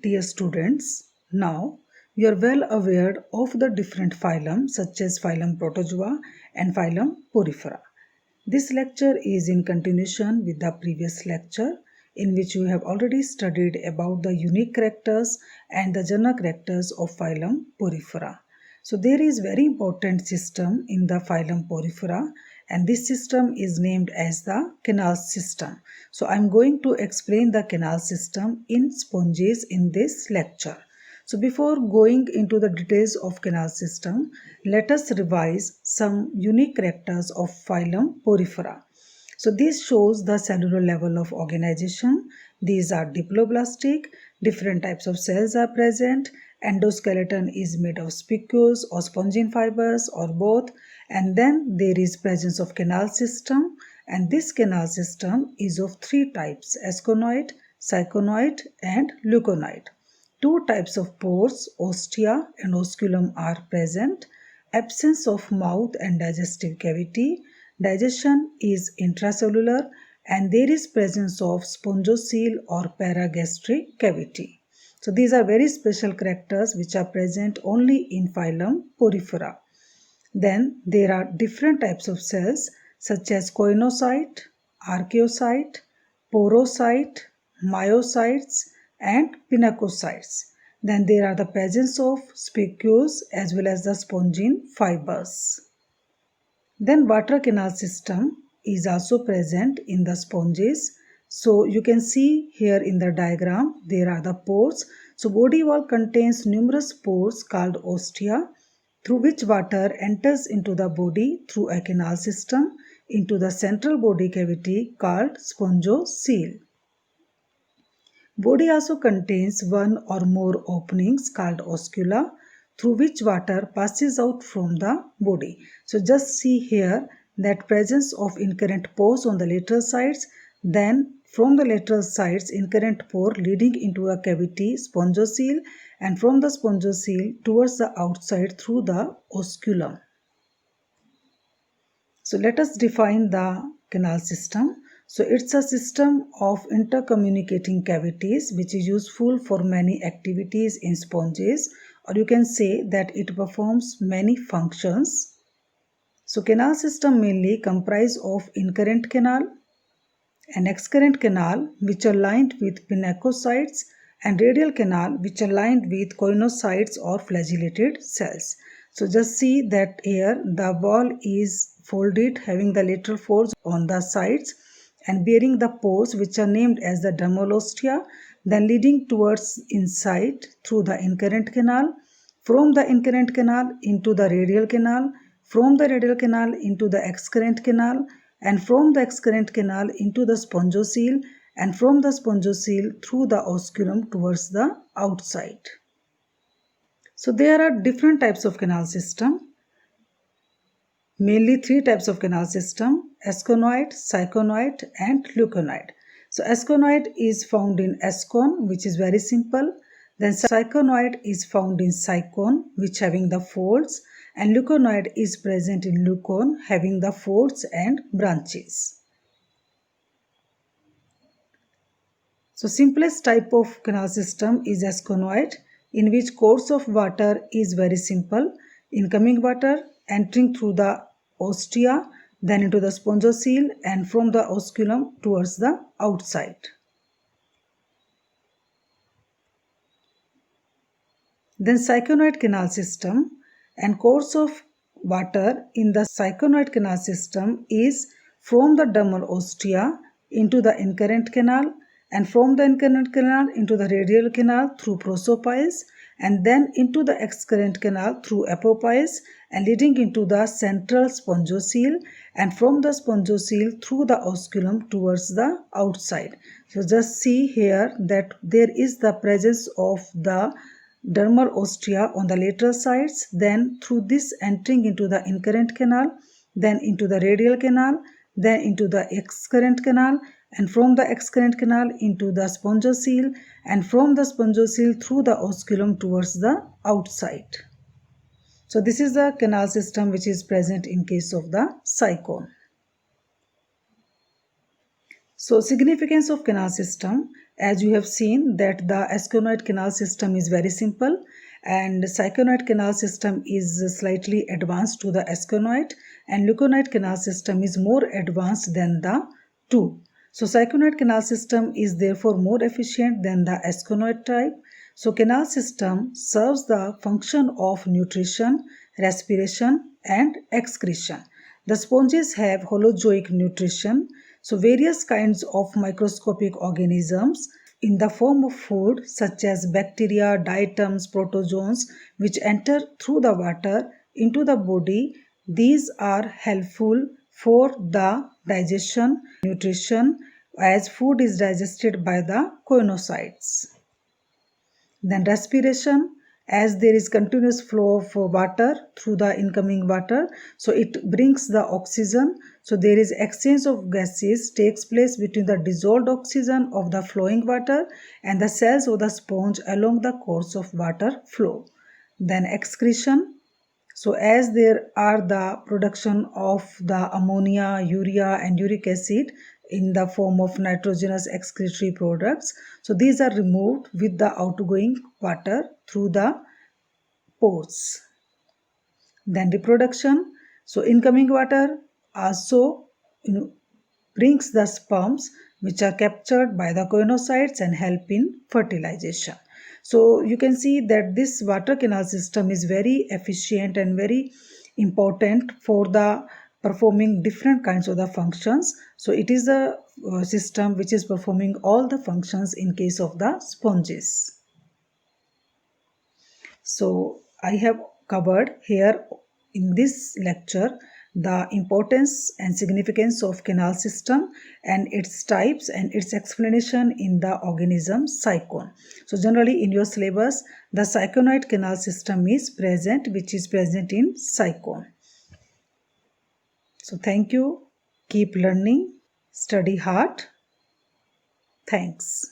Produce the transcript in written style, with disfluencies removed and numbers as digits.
Dear students, now you are well aware of the different phylum such as phylum Protozoa and phylum Porifera. This lecture is in continuation with the previous lecture in which we have already studied about the unique characters and the general characters of phylum Porifera. So there is very important system in the phylum Porifera, and this system is named as the canal system. So I am going to explain the canal system in sponges in this lecture. So before going into the details of canal system, let us revise some unique characters of phylum Porifera. So this shows the cellular level of organization. These are diploblastic, different types of cells are present, endoskeleton is made of spicules or spongin fibers or both, and then there is presence of canal system, and this canal system is of three types: asconoid, syconoid and leuconoid. Two types of pores, ostia and osculum, are present. Absence of mouth and digestive cavity. Digestion is intracellular, and there is presence of spongocoel or paragastric cavity. So these are very special characters which are present only in phylum Porifera. Then there are different types of cells such as choanocyte, archaeocyte, porocyte, myocytes and pinacocytes. Then there are the presence of spicules as well as the spongin fibers. Then water canal system is also present in the sponges. So you can see here in the diagram there are the pores. So body wall contains numerous pores called ostia, through which water enters into the body through a canal system into the central body cavity called spongocoel. Body also contains one or more openings called oscula, through which water passes out from the body. So just see here that presence of incurrent pores on the lateral sides, then from the lateral sides incurrent pore leading into a cavity spongocoel, and from the spongocoel towards the outside through the osculum. So let us define the canal system. So it's a system of intercommunicating cavities which is useful for many activities in sponges, or you can say that it performs many functions. So canal system mainly comprise of incurrent canal and excurrent canal which are lined with pinacocytes, and radial canal which are lined with choanocytes or flagellated cells. So just see that here the wall is folded having the lateral folds on the sides and bearing the pores which are named as the dermal ostia, then leading towards inside through the incurrent canal, from the incurrent canal into the radial canal, from the radial canal into the excurrent canal, and from the excurrent canal into the spongocoel, and from the spongocoel through the osculum towards the outside. So there are different types of canal system. Mainly three types of canal system: asconoid, syconoid and leuconoid. So asconoid is found in ascon, which is very simple. Then syconoid is found in sycon, which having the folds, and leuconoid is present in leucon, having the folds and branches. So simplest type of canal system is asconoid, in which course of water is very simple. Incoming water entering through the ostia, then into the spongocoel, and from the osculum towards the outside. Then syconoid canal system, and course of water in the syconoid canal system is from the dermal ostia into the incurrent canal, and from the incurrent canal into the radial canal through prosopiles, and then into the excurrent canal through apopiles, and leading into the central spongocoel, and from the spongocoel through the osculum towards the outside. So just see here that there is the presence of the dermal ostia on the lateral sides, then through this entering into the incurrent canal, then into the radial canal, then into the excurrent canal, and from the excurrent canal into the spongocoel, and from the spongocoel through the osculum towards the outside. So this is the canal system which is present in case of the sycon. So significance of canal system, as you have seen that the asconoid canal system is very simple and syconoid canal system is slightly advanced to the asconoid and leuconoid canal system is more advanced than the two. So syconoid canal system is therefore more efficient than the asconoid type. So canal system serves the function of nutrition, respiration and excretion. The sponges have holozoic nutrition. So various kinds of microscopic organisms in the form of food such as bacteria, diatoms, protozoans which enter through the water into the body, these are helpful for the digestion, nutrition as food is digested by the choanocytes. Then respiration, as there is continuous flow of water through the incoming water, so it brings the oxygen. So there is exchange of gases takes place between the dissolved oxygen of the flowing water and the cells of the sponge along the course of water flow. Then excretion, so as there are the production of the ammonia, urea and uric acid in the form of nitrogenous excretory products. So these are removed with the outgoing water through the pores. Then reproduction. So incoming water also brings the sperms which are captured by the choanocytes and help in fertilization. So you can see that this water canal system is very efficient and very important for the performing different kinds of the functions. So it is a system which is performing all the functions in case of the sponges. So I have covered here in this lecture the importance and significance of canal system and its types and its explanation in the organism sycon. So generally in your syllabus the syconoid canal system is present, which is present in sycon. So thank you. Keep learning. Study hard. Thanks.